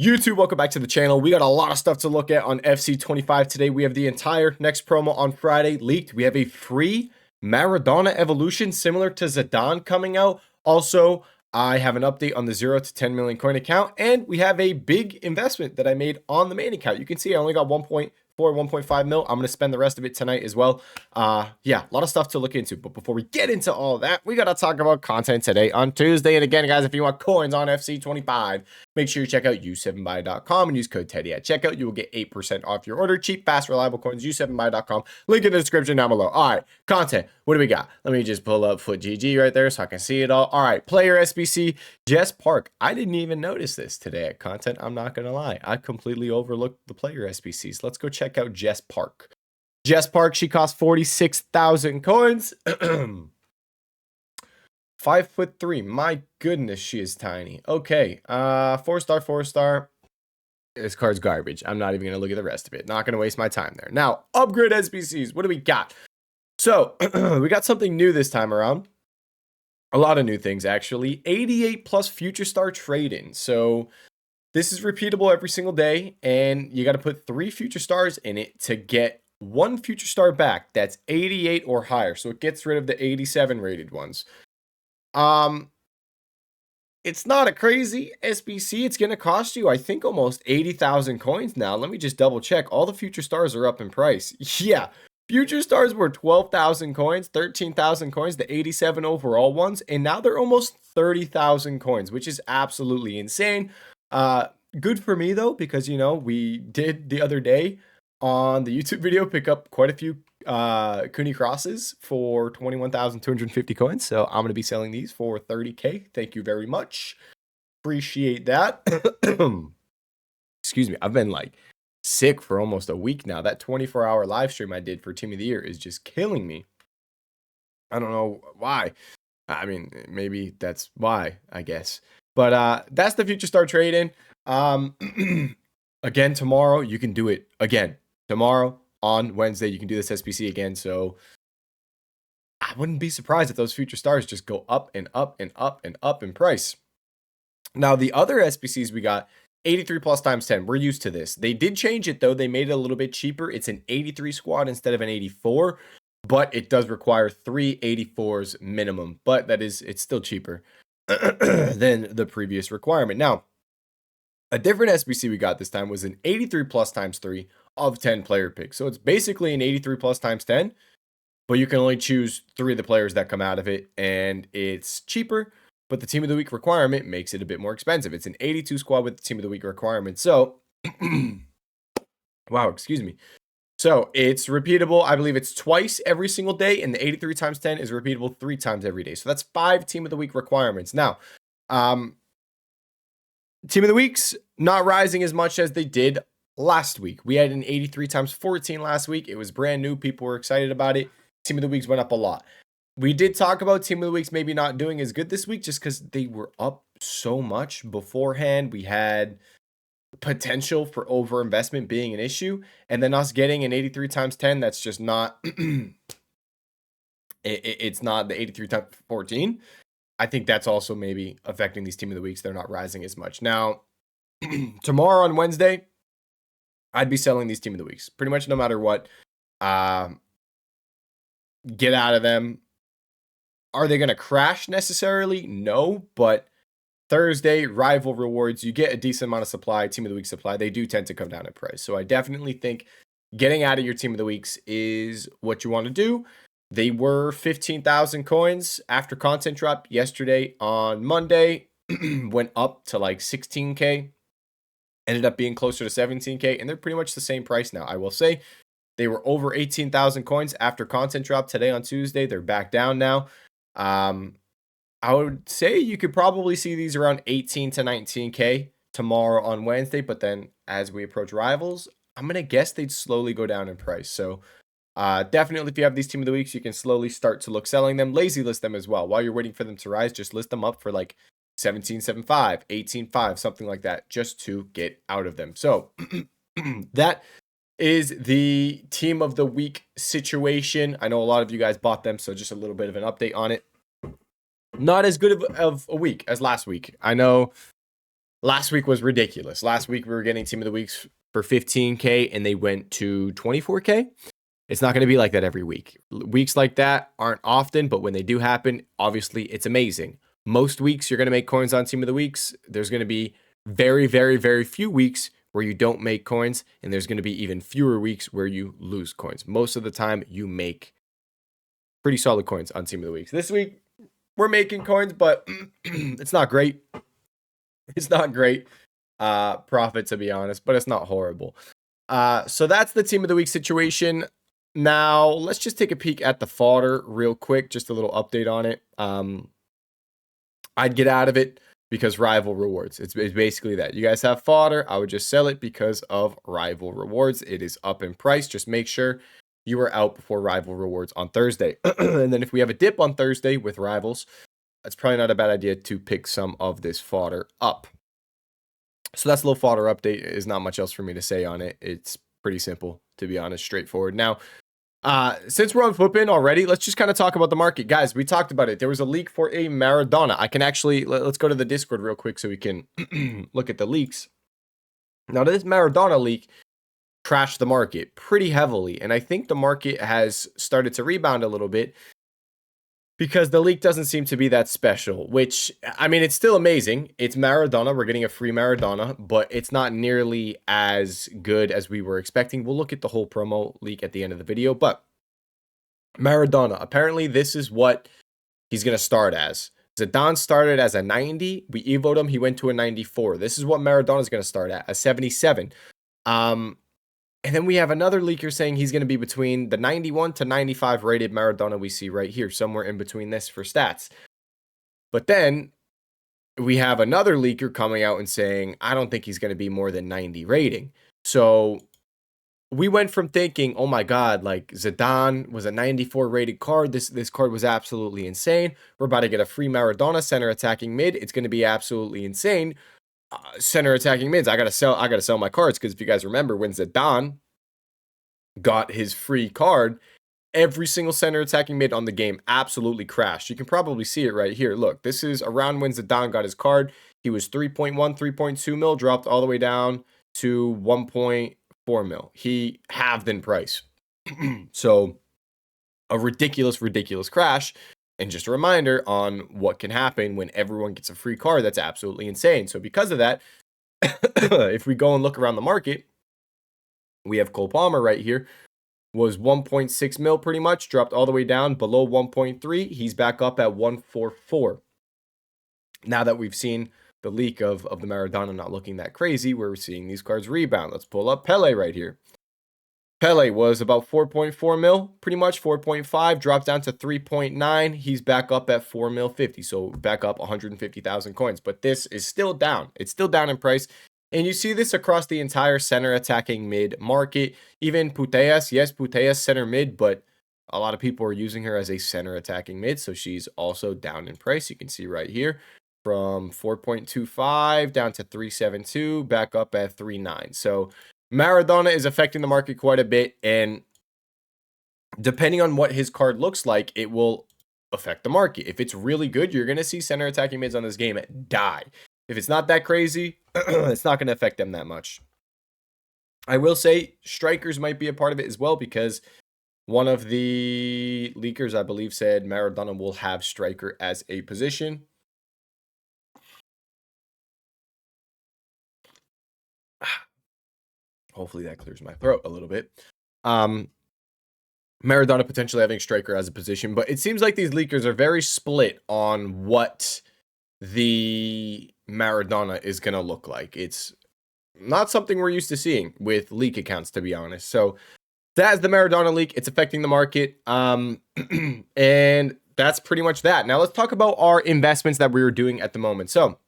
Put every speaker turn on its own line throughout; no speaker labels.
YouTube, welcome back to the channel. We got a lot of stuff to look at on FC 25 today. We have the entire next promo on Friday leaked. We have a free Maradona evolution similar to Zidane coming out. Also, I have an update on the 0 to 10 million coin account, and we have a big investment that I made on the main account. You can see I only got 1.5 mil. I'm going to spend the rest of it tonight as well. Yeah, a lot of stuff to look into. But before we get into all that, we got to talk about content today on Tuesday. And again, guys, if you want coins on FC 25, make sure you check out u7buy.com and use code Teddy at checkout. You will get 8% off your order. Cheap, fast, reliable coins, u7buy.com. Link in the description down below. All right, content. What do we got? Let me just pull up FootGG right there so I can see it all. All right, player SBC, Jess Park. I didn't even notice this today at content. I'm not going to lie. I completely overlooked the player SBCs. Let's go check out Jess Park. Jess Park, she cost 46,000 coins. 5'3". My goodness, she is tiny. Okay, 4-star, 4-star. This card's garbage. I'm not even going to look at the rest of it. Not going to waste my time there. Now, upgrade SBCs. What do we got? So, we got something new this time around. A lot of new things, actually. 88 plus future star trade-in. So, this is repeatable every single day, and you got to put 3 future stars in it to get 1 future star back. That's 88 or higher. So, it gets rid of the 87 rated ones. It's not a crazy SBC. It's going to cost you, I think, almost 80,000 coins now. Let me just double check. All the future stars are up in price. Yeah. Future stars were 12,000 coins, 13,000 coins, the 87 overall ones, and now they're almost 30,000 coins, which is absolutely insane. Good for me though, because you know, we did the other day on the YouTube video pick up quite a few Kuni crosses for 21,250 coins. So I'm going to be selling these for 30k. Thank you very much. Appreciate that. Excuse me. I've been like sick for almost a week now. That 24-hour live stream I did for Team of the Year is just killing me. I don't know why. I mean, maybe that's why, I guess. But that's the future star trade-in. Again, tomorrow, you can do it again. Tomorrow, on Wednesday, you can do this SBC again. So I wouldn't be surprised if those future stars just go up and up and up and up in price. Now, the other SBCs we got, 83 plus times 10. We're used to this. They did change it, though. They made it a little bit cheaper. It's an 83 squad instead of an 84, but it does require 3 84s minimum. But it's still cheaper than the previous requirement. Now, a different SBC we got this time was an 83 plus times 3 of 10 player picks. So it's basically an 83 plus times 10, but you can only choose 3 of the players that come out of it, and it's cheaper, but the team of the week requirement makes it a bit more expensive. It's an 82 squad with the team of the week requirement. So, wow, excuse me. So it's repeatable. I believe it's twice every single day, and the 83 times 10 is repeatable 3 times every day. So that's 5 team of the week requirements. Now, team of the weeks not rising as much as they did last week. We had an 83 times 14 last week. It was brand new. People were excited about it. Team of the weeks went up a lot. We did talk about team of the weeks maybe not doing as good this week just because they were up so much beforehand. We had potential for overinvestment being an issue, and then us getting an 83 times 10, that's just not it's not the 83 times 14. I think that's also maybe affecting these team of the weeks. They're not rising as much. Now, tomorrow on Wednesday, I'd be selling these team of the weeks pretty much no matter what. Get out of them. Are they going to crash necessarily? No, but Thursday, rival rewards, you get a decent amount of supply, team of the week supply. They do tend to come down in price. So I definitely think getting out of your team of the weeks is what you want to do. They were 15,000 coins after content drop yesterday on Monday. Went up to like 16k. Ended up being closer to 17k. And they're pretty much the same price now. I will say they were over 18,000 coins after content drop today on Tuesday. They're back down now. I would say you could probably see these around 18 to 19k tomorrow on Wednesday. But then as we approach rivals, I'm going to guess they'd slowly go down in price. So definitely if you have these team of the weeks, you can slowly start to look selling them. Lazy list them as well. While you're waiting for them to rise, just list them up for like 17.75, 18.5, something like that, just to get out of them. So that is the team of the week situation. I know a lot of you guys bought them, so just a little bit of an update on it. Not as good of a week as last week. I know Last week was ridiculous. Last week we were getting team of the weeks for 15K and they went to 24K. It's not going to be like that every week. Weeks like that aren't often, but when they do happen, obviously it's amazing. Most weeks you're going to make coins on team of the weeks. There's going to be very, very, very few weeks where you don't make coins, and there's going to be even fewer weeks where you lose coins. Most of the time you make pretty solid coins on team of the weeks. This week we're making coins, but it's not great. It's not great profit, to be honest, but it's not horrible. So that's the team of the week situation. Now, let's just take a peek at the fodder real quick, just a little update on it. I'd get out of it because rival rewards. It's basically that. You guys have fodder. I would just sell it because of rival rewards. It is up in price. Just make sure you are out before rival rewards on Thursday. And then if we have a dip on Thursday with rivals, it's probably not a bad idea to pick some of this fodder up. So that's a little fodder update. There's not much else for me to say on it. It's pretty simple, to be honest, straightforward. Now, since we're on Footbin already, let's just kind of talk about the market. Guys, we talked about it. There was a leak for a Maradona. I can actually, let's go to the Discord real quick so we can look at the leaks. Now, this Maradona leak crashed the market pretty heavily, and I think the market has started to rebound a little bit because the leak doesn't seem to be that special, which, I mean, it's still amazing. It's Maradona. We're getting a free Maradona, but it's not nearly as good as we were expecting. We'll look at the whole promo leak at the end of the video, but Maradona, apparently this is what he's going to start as. Zidane started as a 90. We evoed him. He went to a 94. This is what Maradona is going to start at, a 77. And then we have another leaker saying he's going to be between the 91 to 95 rated Maradona we see right here, somewhere in between this for stats. But then we have another leaker coming out and saying, I don't think he's going to be more than 90 rating. So we went from thinking, oh my God, like Zidane was a 94 rated card. This card was absolutely insane. We're about to get a free Maradona center attacking mid. It's going to be absolutely insane. Center attacking mids. I gotta sell my cards, because if you guys remember when Zidane got his free card, every single center attacking mid on the game absolutely crashed. You can probably see it right here. Look, this is around when Zidane got his card. He was 3.1, 3.2 mil, dropped all the way down to 1.4 mil. He halved in price. So a ridiculous crash. And just a reminder on what can happen when everyone gets a free card. That's absolutely insane. So because of that, if we go and look around the market, we have Cole Palmer right here. Was 1.6 mil pretty much, dropped all the way down below 1.3. He's back up at 144. Now that we've seen the leak of the Maradona not looking that crazy, we're seeing these cards rebound. Let's pull up Pele right here. Pele was about 4.4 mil, pretty much 4.5, dropped down to 3.9. He's back up at 4 mil 50, so back up 150,000 coins. But this is still down. It's still down in price. And you see this across the entire center attacking mid market. Even Putellas, yes, Putellas center mid, but a lot of people are using her as a center attacking mid, so she's also down in price. You can see right here from 4.25 down to 3.72, back up at 3.9. So Maradona is affecting the market quite a bit, and depending on what his card looks like, it will affect the market. If it's really good, you're going to see center attacking mids on this game die. If it's not that crazy, it's not going to affect them that much. I will say strikers might be a part of it as well, because one of the leakers, I believe, said Maradona will have striker as a position. Hopefully that clears my throat a little bit. Maradona potentially having striker as a position, but it seems like these leakers are very split on what the Maradona is going to look like. It's not something we're used to seeing with leak accounts, to be honest. So that's the Maradona leak. It's affecting the market. And that's pretty much that. Now let's talk about our investments that we were doing at the moment. So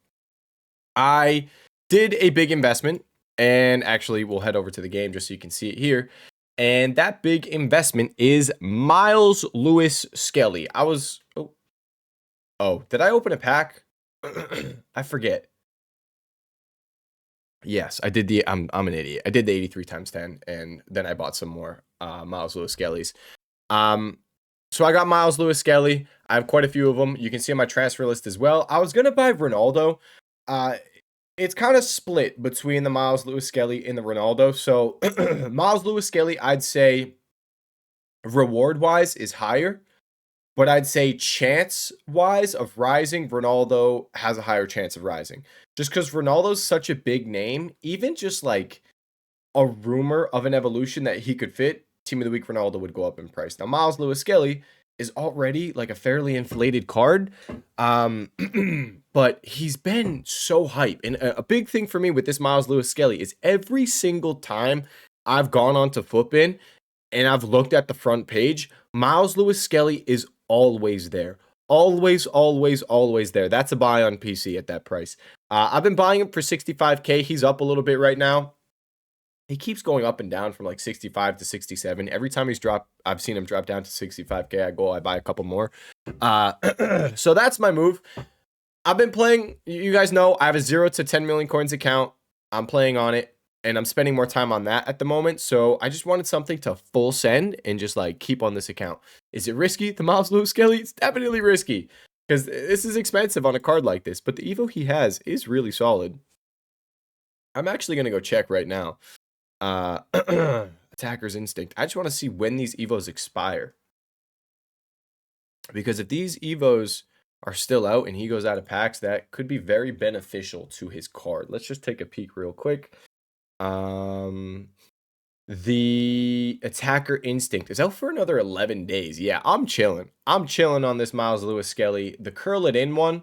I did a big investment, and actually we'll head over to the game just so you can see it here. And that big investment is Miles Lewis Skelly. Did I open a pack? I forget. Yes, I did I'm an idiot. I did the 83 times 10, and then I bought some more Miles Lewis Skellys. So I got Miles Lewis Skelly. I have quite a few of them. You can see on my transfer list as well. I was going to buy Ronaldo. it's kind of split between the Miles Lewis Skelly and the Ronaldo. So Miles Lewis Skelly, I'd say reward wise is higher, but I'd say chance wise of rising, Ronaldo has a higher chance of rising. Just because Ronaldo's such a big name, even just like a rumor of an evolution that he could fit, Team of the Week Ronaldo would go up in price. Now, Miles Lewis Skelly is already like a fairly inflated card. But he's been so hype. And a big thing for me with this Miles Lewis Skelly is every single time I've gone onto Footbin and I've looked at the front page, Miles Lewis Skelly is always there. Always, always, always there. That's a buy on PC at that price. I've been buying him for 65K. He's up a little bit right now. He keeps going up and down from like 65 to 67. Every time he's dropped, I've seen him drop down to 65K. I buy a couple more. So that's my move. I've been playing, you guys know, I have a 0 to 10 million coins account. I'm playing on it, and I'm spending more time on that at the moment. So I just wanted something to full send and just like keep on this account. Is it risky? The Miles Lewis Skelly? It's definitely risky because this is expensive on a card like this, but the Evo he has is really solid. I'm actually going to go check right now. Attacker's Instinct. I just want to see when these Evos expire. Because if these Evos are still out and he goes out of packs, that could be very beneficial to his card. Let's just take a peek real quick. The Attacker Instinct is out for another 11 days. Yeah, I'm chilling. I'm chilling on this Miles Lewis Skelly. The Curl It In one,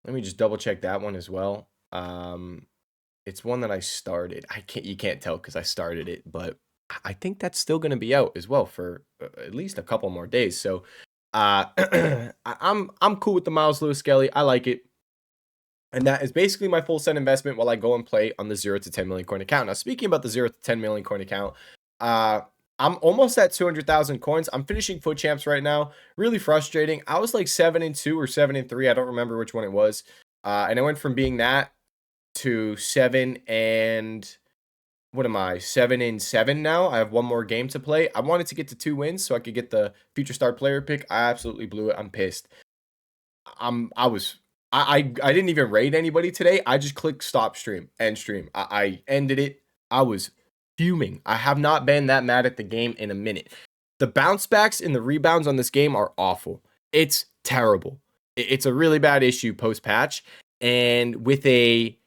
let me just double check that one as well. It's one that I started. You can't tell because I started it, but I think that's still going to be out as well for at least a couple more days. So I'm cool with the Miles Lewis Skelly. I like it. And that is basically my full set investment while I go and play on the 0 to 10 million coin account. Now, speaking about the 0 to 10 million coin account, I'm almost at 200,000 coins. I'm finishing FUT Champs right now. Really frustrating. I was like 7-2 or 7-3. I don't remember which one it was. And I went from being that to 7 and what am I? 7-7 now. I have one more game to play. I wanted to get to 2 wins so I could get the Future Star Player pick. I absolutely blew it. I'm pissed. I didn't even raid anybody today. I just clicked stop stream, end stream. I ended it. I was fuming. I have not been that mad at the game in a minute. The bounce backs and the rebounds on this game are awful. It's terrible. It's a really bad issue post patch. And with a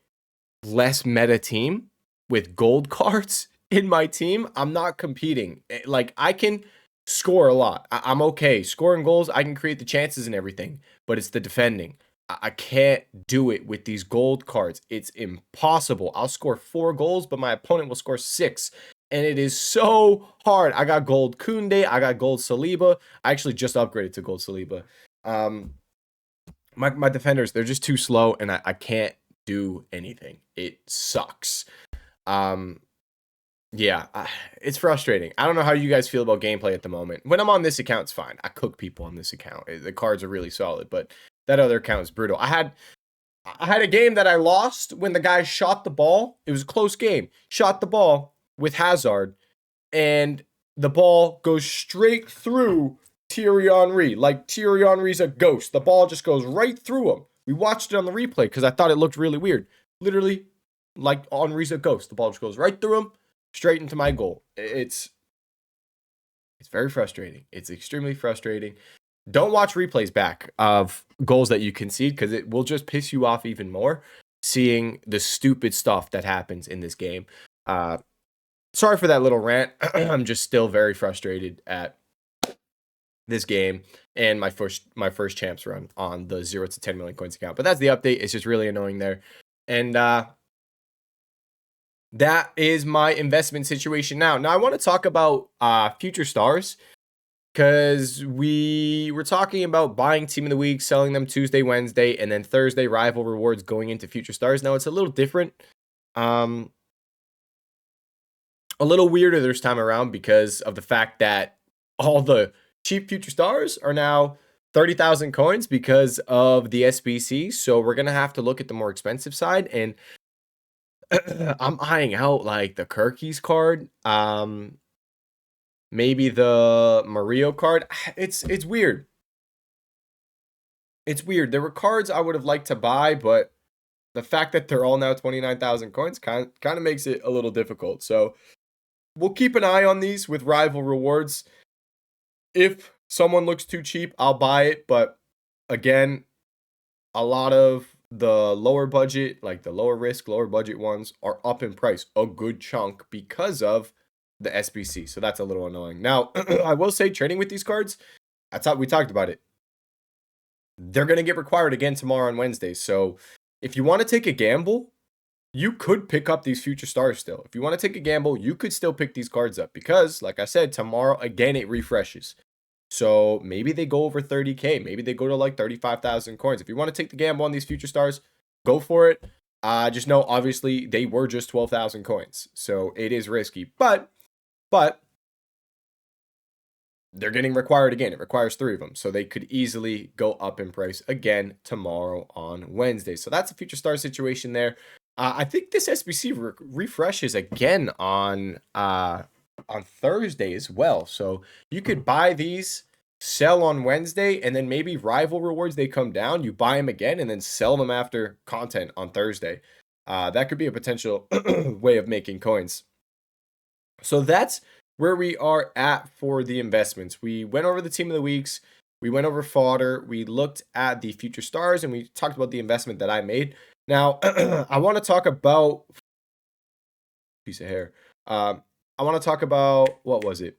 less meta team with gold cards in my team, I'm not competing. Like, I can score a lot. I'm okay. Scoring goals, I can create the chances and everything, but it's the defending. I can't do it with these gold cards. It's impossible. I'll score 4 goals, but my opponent will score 6. And it is so hard. I got gold Koundé. I got gold Saliba. I actually just upgraded to gold Saliba. My defenders, they're just too slow, and I can't do anything. It sucks. Yeah, it's frustrating. I don't know how you guys feel about gameplay at the moment. When I'm on this account, it's fine. I cook people on this account. The cards are really solid, but that other account is brutal. I had a game that I lost when the guy shot the ball. It was a close game. Shot the ball with Hazard, and the ball goes straight through Thierry Henry. Like Thierry Henry's a ghost. The ball just goes right through him. We watched it on the replay because I thought it looked really weird. Literally, like Henry's a ghost. The ball just goes right through him, straight into my goal. It's very frustrating. It's extremely frustrating. Don't watch replays back of goals that you concede because it will just piss you off even more seeing the stupid stuff that happens in this game. Sorry for that little rant. I'm just still very frustrated at this game and my first champs run on the 0 to 10 million coins account. But that's the update. It's just really annoying there. And that is my investment situation now. Now I want to talk about future stars. Because we were talking about buying Team of the Week, selling them Tuesday, Wednesday, and then Thursday rival rewards going into Future Stars. Now, it's a little different. A little weirder this time around because of the fact that all the cheap Future Stars are now 30,000 coins because of the SBC. So we're going to have to look at the more expensive side. And I'm eyeing out like the Kirkies card. Maybe the Mario card. It's weird. It's weird. There were cards I would have liked to buy, but the fact that they're all now 29,000 coins kind of makes it a little difficult. So we'll keep an eye on these with rival rewards. If someone looks too cheap, I'll buy it. But again, a lot of the lower budget, like the lower risk, lower budget ones are up in price a good chunk because of the SBC. So that's a little annoying. Now, I will say trading with these cards, we talked about it. They're going to get required again tomorrow on Wednesday. So if you want to take a gamble, you could pick up these future stars still. If you want to take a gamble, you could still pick these cards up because, like I said, tomorrow, again, it refreshes. So maybe they go over 30K. Maybe they go to like 35,000 coins. If you want to take the gamble on these future stars, go for it. Just know, obviously, they were just 12,000 coins. So it is risky. But they're getting required again. It requires 3 of them. So they could easily go up in price again tomorrow on Wednesday. So that's a future star situation there. I think this SBC refreshes again on Thursday as well. So you could buy these, sell on Wednesday, and then maybe rival rewards, they come down. You buy them again and then sell them after content on Thursday. That could be a potential way of making coins. So that's where we are at for the investments. We went over the team of the weeks. We went over fodder. We looked at the future stars, and we talked about the investment that I made. Now, I want to talk about piece of hair. I want to talk about, what was it?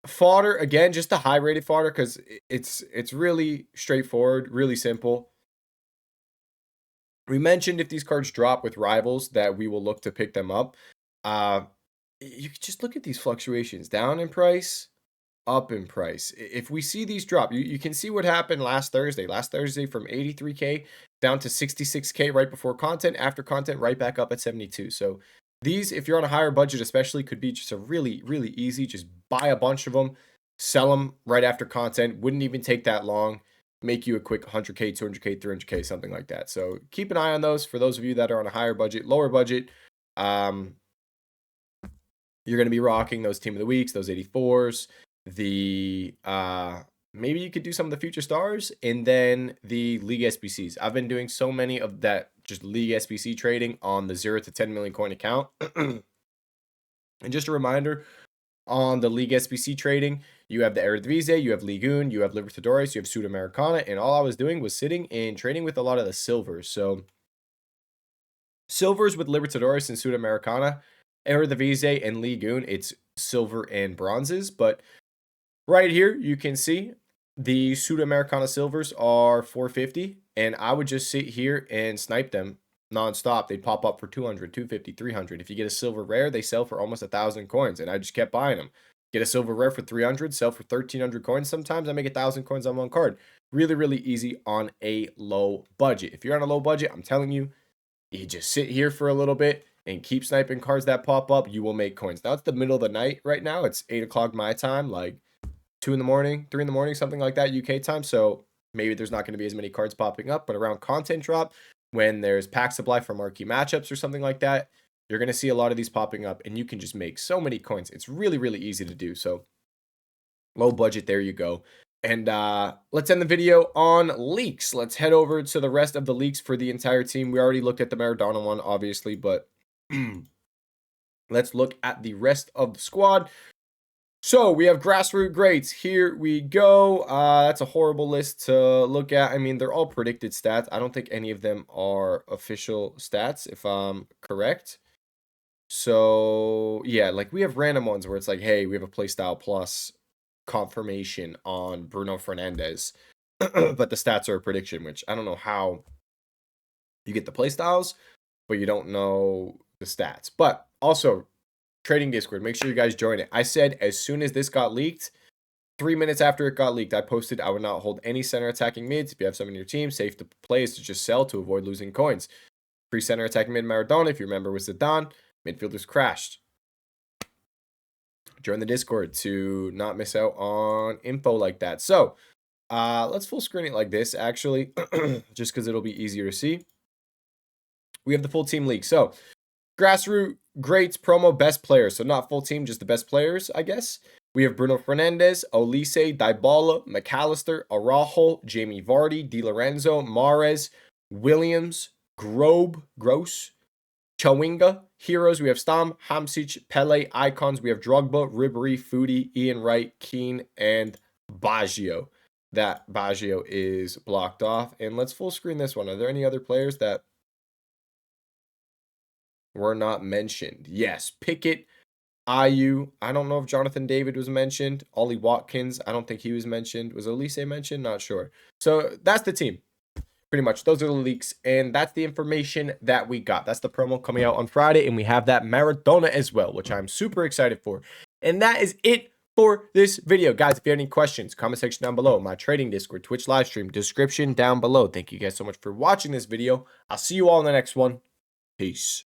Fodder, again, just the high rated fodder, because it's really straightforward, really simple. We mentioned if these cards drop with rivals that we will look to pick them up. You can just look at these fluctuations, down in price, up in price. If we see these drop, you can see what happened last Thursday. Last Thursday from 83K down to 66K right before content. After content, right back up at 72. So these, if you're on a higher budget especially, could be just a really, really easy. Just buy a bunch of them, sell them right after content. Wouldn't even take that long. Make you a quick 100K, 200K, 300K, something like that. So keep an eye on those for those of you that are on a higher budget, lower budget. You're going to be rocking those team of the weeks, those 84s, the maybe you could do some of the future stars, and then the league SBCs. I've been doing so many of that, just league SBC trading on the 0 to 10 million coin account. And just a reminder, on the league SBC trading, you have the Eredivisie, you have Ligue 1, you have Libertadores, you have Sudamericana, and all I was doing was sitting and trading with a lot of the silvers. So silvers with Libertadores and Sudamericana, Eredivisie and Ligue 1, it's silver and bronzes. But right here, you can see the Sudamericana silvers are 450, and I would just sit here and snipe them nonstop. They'd pop up for 200, 250, 300. If you get a silver rare, they sell for almost 1,000 coins, and I just kept buying them. Get a silver rare for 300, sell for 1,300 coins. Sometimes I make 1,000 coins on one card. Really, really easy on a low budget. If you're on a low budget, I'm telling you, you just sit here for a little bit and keep sniping cards that pop up. You will make coins. Now it's the middle of the night right now. It's 8 o'clock my time, like 2 in the morning, 3 in the morning, something like that, UK time. So maybe there's not going to be as many cards popping up, but around content drop, when there's pack supply for marquee matchups or something like that, you're going to see a lot of these popping up, and you can just make so many coins. It's really, really easy to do. So low budget, there you go. And let's end the video on leaks. Let's head over to the rest of the leaks for the entire team. We already looked at the Maradona one, obviously, but let's look at the rest of the squad. So we have grassroots greats. Here we go. That's a horrible list to look at. I mean, they're all predicted stats. I don't think any of them are official stats, if I'm correct. So yeah, like we have random ones where it's like, hey, we have a playstyle plus confirmation on Bruno Fernandes, but the stats are a prediction, which I don't know how you get the playstyles, but you don't know the stats. But also, trading Discord, make sure you guys join it. I said as soon as this got leaked, 3 minutes after it got leaked, I posted I would not hold any center attacking mids. If you have some in your team, safe to play is to just sell to avoid losing coins. Free center attacking mid Maradona, if you remember, was Zidane. Midfielders crashed. Join the Discord to not miss out on info like that. So let's full screen it like this, actually, just because it'll be easier to see. We have the full team league. So grassroots greats promo best players. So not full team, just the best players, I guess. We have Bruno Fernandes, Olise, Dybala, McAllister, Araujo, Jamie Vardy, Di Lorenzo, Mahrez, Williams, Gross, Chawinga. Heroes, we have Stam, Hamsic, Pele. Icons, we have Drogba, Ribery, Foodie, Ian Wright, Keane, and Baggio. That Baggio is blocked off. And let's full screen this one. Are there any other players that were not mentioned? Yes, Pickett, Ayu. I don't know if Jonathan David was mentioned. Ollie Watkins, I don't think he was mentioned. Was Elise mentioned? Not sure. So that's the team. Pretty much, those are the leaks, and that's the information that we got. That's the promo coming out on Friday, and we have that Maradona as well, which I'm super excited for. And that is it for this video. Guys, if you have any questions, comment section down below. My trading Discord, Twitch live stream, description down below. Thank you guys so much for watching this video. I'll see you all in the next one. Peace.